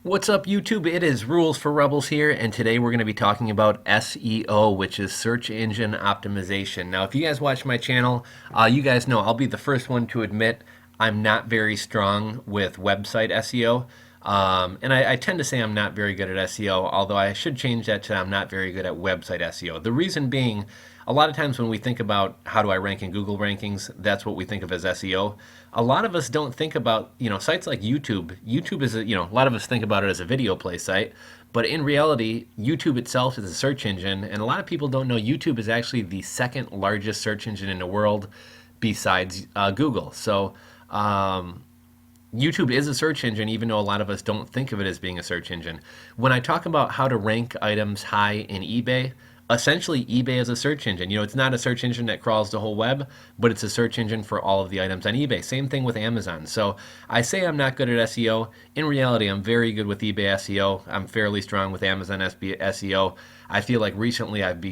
What's up, YouTube? It is Rules for Rebels here, and today we're going to be talking about SEO, which is search engine optimization. Now, if you guys watch my channel, you guys know I'll be the first one to admit I'm not very strong with website SEO. And I tend to say I'm not very good at SEO, although I should change that to I'm not very good at website SEO. The reason being, a lot of times when we think about how do I rank in Google rankings, that's what we think of as SEO. A lot of us don't think about, sites like YouTube. YouTube is, a lot of us think about it as a video play site, but in reality, YouTube itself is a search engine, and a lot of people don't know YouTube is actually the second largest search engine in the world besides Google. So, YouTube is a search engine, even though a lot of us don't think of it as being a search engine. When I talk about how to rank items high in eBay, essentially eBay is a search engine. It's not a search engine that crawls the whole web, but it's a search engine for all of the items on eBay. Same thing with Amazon. So I say I'm not good at SEO. In reality, I'm very good with eBay SEO. I'm fairly strong with Amazon SEO. I feel like recently I've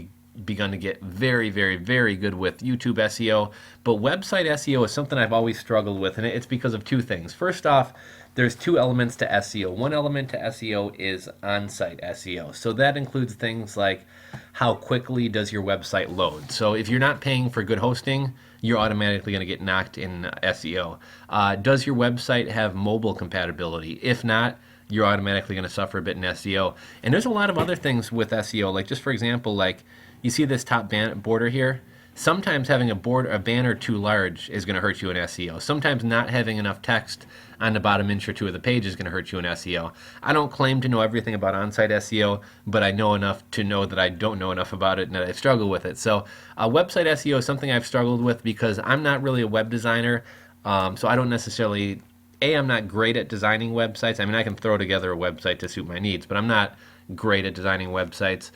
begun to get very, very, very good with YouTube SEO. But website SEO is something I've always struggled with, and it's because of two things. First off, there's two elements to SEO. One element to SEO is on-site SEO. So that includes things like how quickly does your website load. So if you're not paying for good hosting, you're automatically going to get knocked in SEO. Does your website have mobile compatibility? If not, you're automatically going to suffer a bit in SEO. And there's a lot of other things with SEO, like just for example, like you see this top border here. Sometimes having a banner too large is going to hurt you in SEO. Sometimes not having enough text on the bottom inch or two of the page is going to hurt you in SEO. I don't claim to know everything about on-site SEO, but I know enough to know that I don't know enough about it and that I struggle with it. So website SEO is something I've struggled with because I'm not really a web designer, so I don't necessarily, I'm not great at designing websites. I mean, I can throw together a website to suit my needs, but I'm not great at designing websites.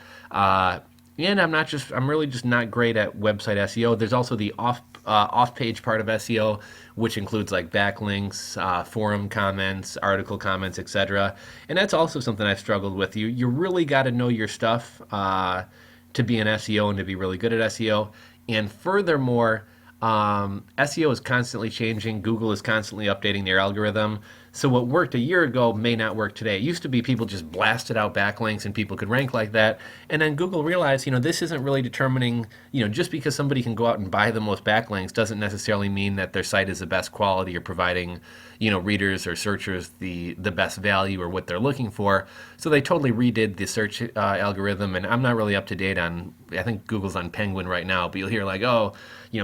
And I'm really just not great at website SEO. There's also the off-page part of SEO, which includes like backlinks, forum comments, article comments, etc. And that's also something I've struggled with. You really got to know your stuff to be an SEO and to be really good at SEO. And furthermore, SEO is constantly changing. Google is constantly updating their algorithm. So what worked a year ago may not work today. It used to be people just blasted out backlinks and people could rank like that. And then Google realized, this isn't really determining, just because somebody can go out and buy the most backlinks doesn't necessarily mean that their site is the best quality or providing, readers or searchers the best value or what they're looking for. So they totally redid the search algorithm. And I'm not really up to date on, I think Google's on Penguin right now, but you'll hear like, oh,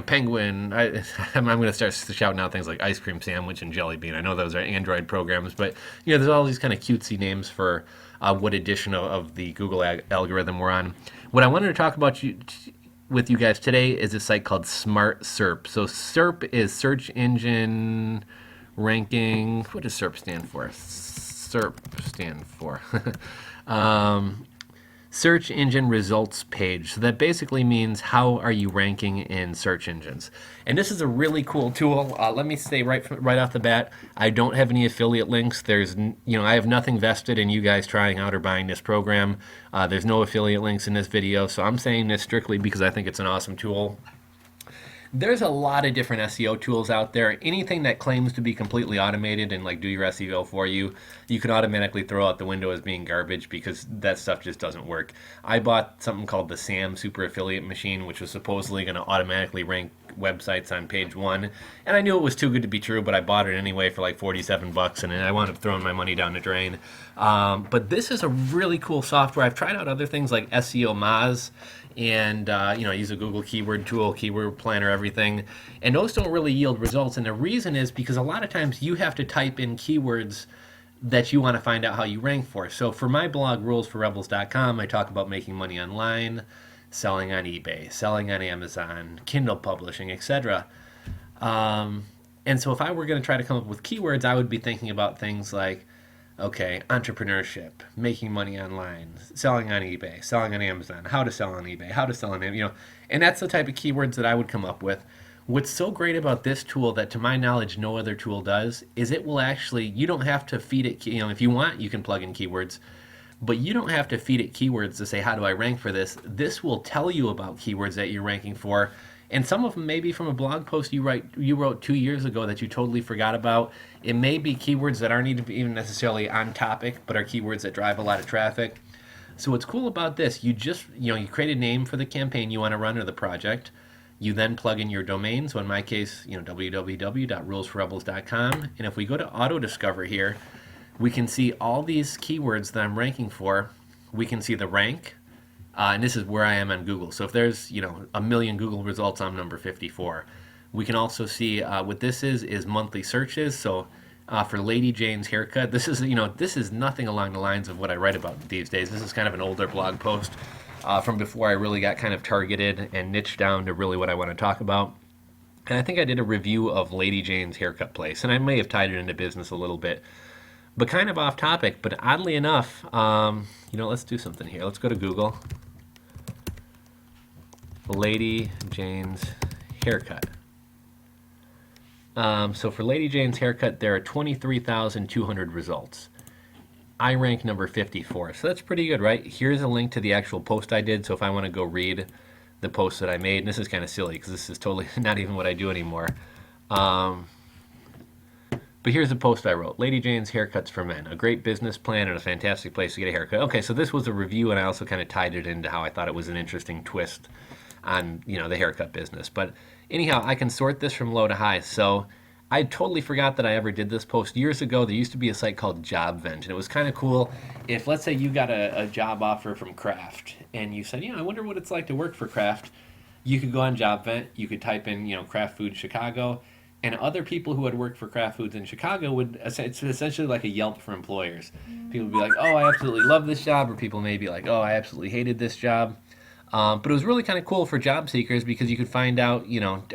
Penguin, I'm going to start shouting out things like ice cream sandwich and jelly bean. I know those are Android programs, but there's all these kind of cutesy names for what edition of the Google algorithm we're on. What I wanted to talk about with you guys today is a site called SmartSERP. So SERP is search engine ranking. What does SERP stand for? SERP stand for search engine results page. So that basically means how are you ranking in search engines. And this is a really cool tool. Let me say right off the bat, I don't have any affiliate links. There's, I have nothing vested in you guys trying out or buying this program. There's no affiliate links in this video. So I'm saying this strictly because I think it's an awesome tool. There's a lot of different SEO tools out there. Anything that claims to be completely automated and like do your SEO for you, you can automatically throw out the window as being garbage because that stuff just doesn't work. I bought something called the SAM Super Affiliate Machine, which was supposedly going to automatically rank websites on page one, and I knew it was too good to be true, but I bought it anyway for like 47 bucks, and I wound up throwing my money down the drain. But this is a really cool software. I've tried out other things like SEO Moz, and I use a Google keyword tool, keyword planner, everything, and those don't really yield results. And the reason is because a lot of times you have to type in keywords that you want to find out how you rank for. So for my blog, rulesforrebels.com, I talk about making money online, selling on eBay, selling on Amazon, Kindle publishing, etc. And so if I were going to try to come up with keywords, I would be thinking about things like, okay, entrepreneurship, making money online, selling on eBay, selling on Amazon, how to sell on eBay, how to sell on, and that's the type of keywords that I would come up with. What's so great about this tool that to my knowledge no other tool does is it will actually, you don't have to feed it, if you want you can plug in keywords, but you don't have to feed it keywords to say how do I rank for this. This will tell you about keywords that you're ranking for, And some of them may be from a blog post you wrote 2 years ago that you totally forgot about. It may be keywords that aren't even necessarily on topic, but are keywords that drive a lot of traffic. So what's cool about this, you create a name for the campaign you want to run or the project. You then plug in your domain. So in my case, www.rulesforrebels.com. And if we go to auto discover here, we can see all these keywords that I'm ranking for. We can see the rank, and this is where I am on Google. So if there's a million Google results, I'm number 54. We can also see what this is monthly searches. So for Lady Jane's haircut, this is nothing along the lines of what I write about these days. This is kind of an older blog post from before I really got kind of targeted and niched down to really what I want to talk about. And I think I did a review of Lady Jane's haircut place, and I may have tied it into business a little bit, but kind of off topic. But oddly enough, let's do something here. Let's go to Google. Lady Jane's haircut. So for Lady Jane's haircut, there are 23,200 results. I rank number 54, so that's pretty good, right? Here's a link to the actual post I did, so if I want to go read the post that I made, and this is kind of silly because this is totally not even what I do anymore. But here's the post I wrote. Lady Jane's Haircuts for Men, a great business plan and a fantastic place to get a haircut. Okay, so this was a review, and I also kind of tied it into how I thought it was an interesting twist on the haircut business. But anyhow, I can sort this from low to high. So I totally forgot that I ever did this post. Years ago, there used to be a site called JobVent, and it was kind of cool. If, let's say, you got a job offer from Kraft, and you said, I wonder what it's like to work for Kraft, you could go on JobVent, you could type in, Kraft Foods Chicago, and other people who had worked for Kraft Foods in Chicago it's essentially like a Yelp for employers. People would be like, oh, I absolutely love this job, or people may be like, oh, I absolutely hated this job. But it was really kind of cool for job seekers because you could find out,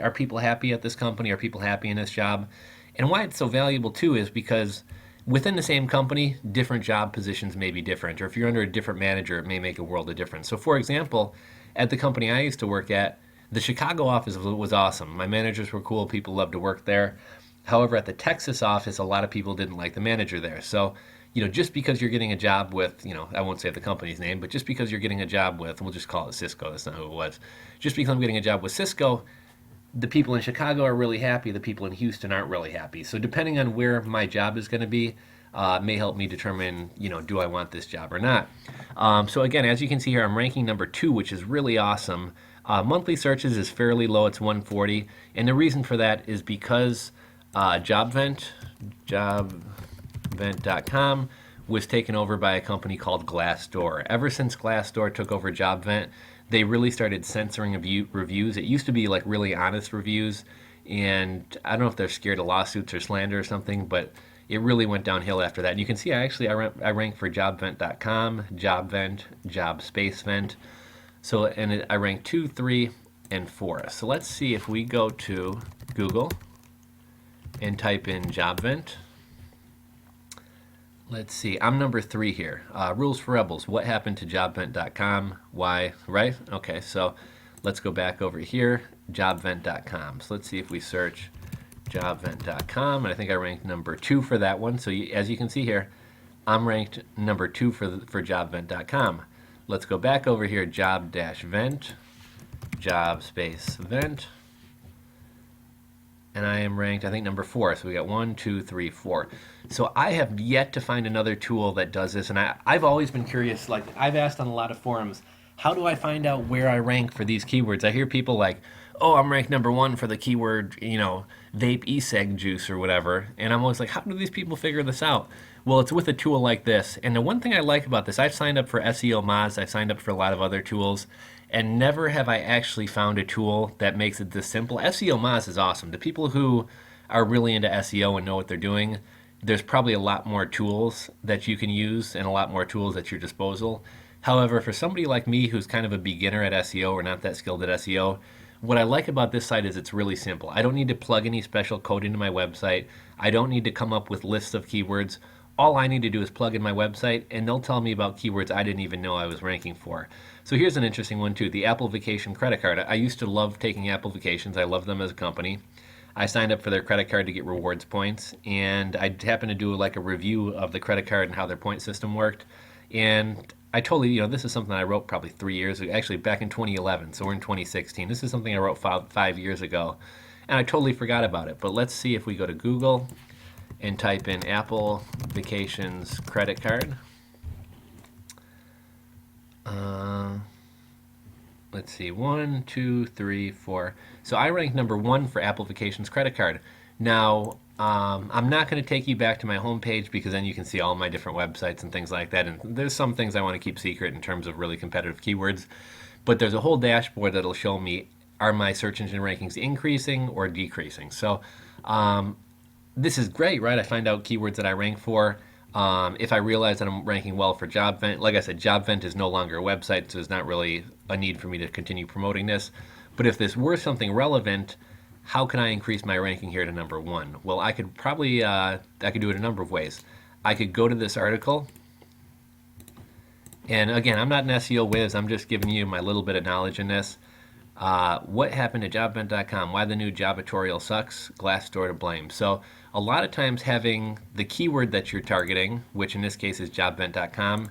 are people happy at this company? Are people happy in this job? And why it's so valuable, too, is because within the same company, different job positions may be different. Or if you're under a different manager, it may make a world of difference. So, for example, at the company I used to work at, the Chicago office was awesome. My managers were cool. People loved to work there. However, at the Texas office, a lot of people didn't like the manager there. So, just because you're getting a job with, I won't say the company's name, but just because you're getting a job with, we'll just call it Cisco, that's not who it was. Just because I'm getting a job with Cisco, the people in Chicago are really happy, the people in Houston aren't really happy. So depending on where my job is going to be, may help me determine, do I want this job or not. So again, as you can see here, I'm ranking number 2, which is really awesome. Monthly searches is fairly low, it's 140. And the reason for that is because JobVent.com was taken over by a company called Glassdoor. Ever since Glassdoor took over JobVent, they really started censoring reviews. It used to be like really honest reviews, and I don't know if they're scared of lawsuits or slander or something, but it really went downhill after that. And you can see I rank for JobVent.com, JobVent, JobSpaceVent. So, and I rank 2, 3, and 4. So let's see if we go to Google and type in JobVent. Let's see, I'm number 3 here. Rules for Rebels, what happened to JobVent.com? Why, right? Okay, so let's go back over here, JobVent.com. So let's see if we search JobVent.com, and I think I ranked number 2 for that one. So as you can see here, I'm ranked number 2 for JobVent.com. Let's go back over here, Job-Vent, JobSpaceVent. And I am ranked, I think, number 4. So we got 1, 2, 3, 4. So I have yet to find another tool that does this. And I've always been curious. Like, I've asked on a lot of forums, how do I find out where I rank for these keywords? I hear people like, oh, I'm ranked number 1 for the keyword, vape e-cig juice or whatever. And I'm always like, how do these people figure this out? Well, it's with a tool like this. And the one thing I like about this, I've signed up for SEO Moz. I've signed up for a lot of other tools. And never have I actually found a tool that makes it this simple. SEO Moz is awesome. The people who are really into SEO and know what they're doing, there's probably a lot more tools that you can use and a lot more tools at your disposal. However, for somebody like me who's kind of a beginner at SEO or not that skilled at SEO, what I like about this site is it's really simple. I don't need to plug any special code into my website. I don't need to come up with lists of keywords. All I need to do is plug in my website, and they'll tell me about keywords I didn't even know I was ranking for. So here's an interesting one, too, the Apple Vacation credit card. I used to love taking Apple Vacations. I love them as a company. I signed up for their credit card to get rewards points, and I happened to do like a review of the credit card and how their point system worked. And I totally, this is something I wrote probably 3 years ago, actually back in 2011. So we're in 2016. This is something I wrote 5 years ago, and I totally forgot about it. But let's see if we go to Google and type in Apple Vacations credit card. Let's see, 1, 2, 3, 4. So I ranked number 1 for Apple Vacations credit card. Now, I'm not going to take you back to my homepage because then you can see all my different websites and things like that. And there's some things I want to keep secret in terms of really competitive keywords. But there's a whole dashboard that'll show me, are my search engine rankings increasing or decreasing? So this is great, right? I find out keywords that I rank for. If I realize that I'm ranking well for JobVent, like I said, JobVent is no longer a website, so there's not really a need for me to continue promoting this. But if this were something relevant, how can I increase my ranking here to number 1? Well, I could probably, I could do it a number of ways. I could go to this article, and again, I'm not an SEO whiz, I'm just giving you my little bit of knowledge in this. What happened to JobVent.com? Why the new jobatorial sucks? Glassdoor to blame. So a lot of times having the keyword that you're targeting, which in this case is JobVent.com,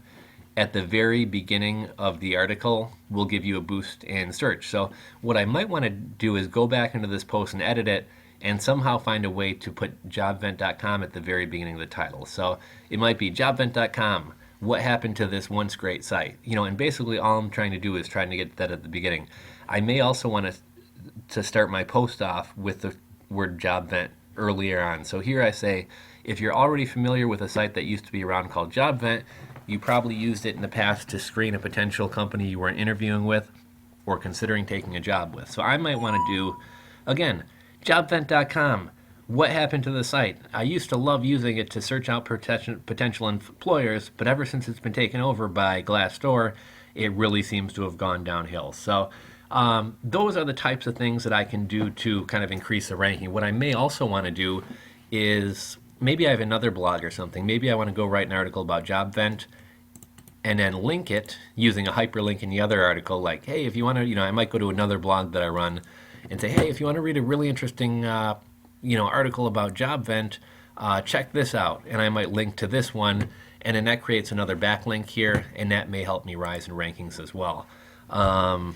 at the very beginning of the article will give you a boost in search. So what I might want to do is go back into this post and edit it and somehow find a way to put JobVent.com at the very beginning of the title. So it might be JobVent.com. What happened to this once great site? And basically all I'm trying to do is trying to get that at the beginning. I may also want to start my post off with the word JobVent earlier on. So here I say, if you're already familiar with a site that used to be around called JobVent, you probably used it in the past to screen a potential company you were interviewing with or considering taking a job with. So I might want to do, again, JobVent.com. What happened to the site? I used to love using it to search out potential employers, but ever since it's been taken over by Glassdoor, it really seems to have gone downhill. So those are the types of things that I can do to kind of increase the ranking. What I may also want to do is maybe I have another blog or something. Maybe I want to go write an article about JobVent and then link it using a hyperlink in the other article. Like, hey, if you want to, I might go to another blog that I run and say, hey, if you want to read a really interesting, article about JobVent, check this out. And I might link to this one, and then that creates another backlink here, and that may help me rise in rankings as well. And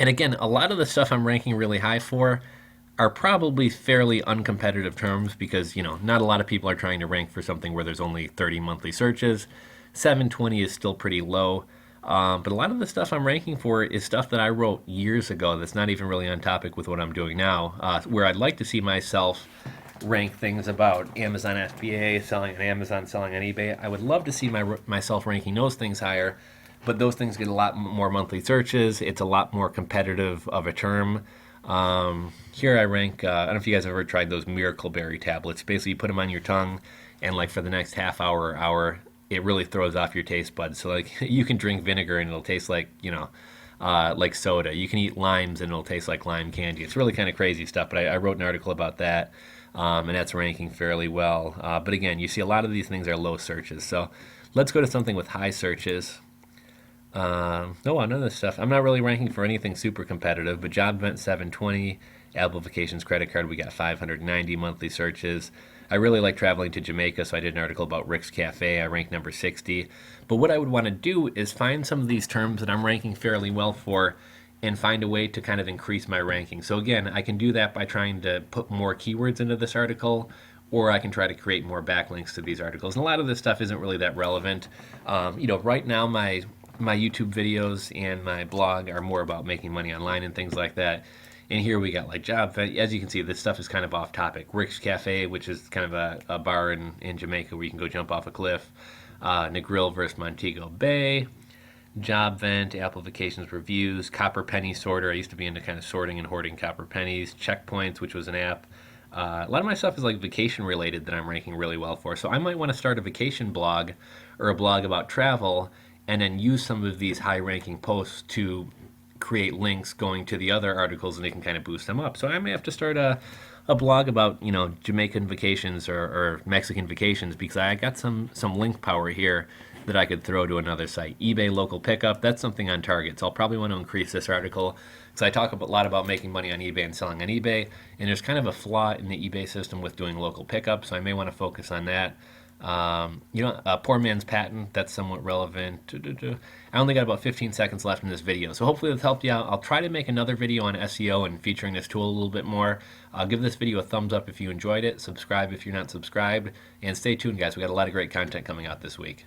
again, a lot of the stuff I'm ranking really high for are probably fairly uncompetitive terms because, not a lot of people are trying to rank for something where there's only 30 monthly searches. 720 is still pretty low. But a lot of the stuff I'm ranking for is stuff that I wrote years ago that's not even really on topic with what I'm doing now, where I'd like to see myself rank things about Amazon FBA, selling on Amazon, selling on eBay. I would love to see myself ranking those things higher, but those things get a lot more monthly searches. It's a lot more competitive of a term. Here I rank, I don't know if you guys have ever tried those Miracle Berry tablets. Basically, you put them on your tongue, and like for the next half hour or hour, it really throws off your taste buds. So like you can drink vinegar and it'll taste like, like soda. You can eat limes and it'll taste like lime candy. It's really kind of crazy stuff, but I wrote an article about that, and that's ranking fairly well. But again, you see a lot of these things are low searches. So let's go to something with high searches. No, none of this stuff. I'm not really ranking for anything super competitive, but JobVent 720, Apple Vacations credit card, we got 590 monthly searches. I really like traveling to Jamaica, so I did an article about Rick's Cafe. I ranked number 60. But what I would want to do is find some of these terms that I'm ranking fairly well for and find a way to kind of increase my ranking. So again, I can do that by trying to put more keywords into this article, or I can try to create more backlinks to these articles. And a lot of this stuff isn't really that relevant. Right now my YouTube videos and my blog are more about making money online and things like that. And here we got like JobVent. As you can see, this stuff is kind of off topic. Rick's Cafe, which is kind of a bar in Jamaica where you can go jump off a cliff. Negril versus Montego Bay. JobVent, Apple Vacations Reviews, Copper Penny Sorter. I used to be into kind of sorting and hoarding copper pennies. Checkpoints, which was an app. A lot of my stuff is like vacation related that I'm ranking really well for. So I might want to start a vacation blog or a blog about travel and then use some of these high ranking posts to create links going to the other articles and they can kind of boost them up. So I may have to start a blog about, Jamaican vacations or Mexican vacations because I got some link power here that I could throw to another site. eBay local pickup, that's something on target. So I'll probably want to increase this article because I talk a lot about making money on eBay and selling on eBay, and there's kind of a flaw in the eBay system with doing local pickup, so I may want to focus on that. A poor man's patent, that's somewhat relevant. I only got about 15 seconds left in this video, so hopefully this helped you out. I'll try to make another video on SEO and featuring this tool a little bit more. Give this video a thumbs up if you enjoyed it, subscribe if you're not subscribed, and stay tuned, guys. We got a lot of great content coming out this week.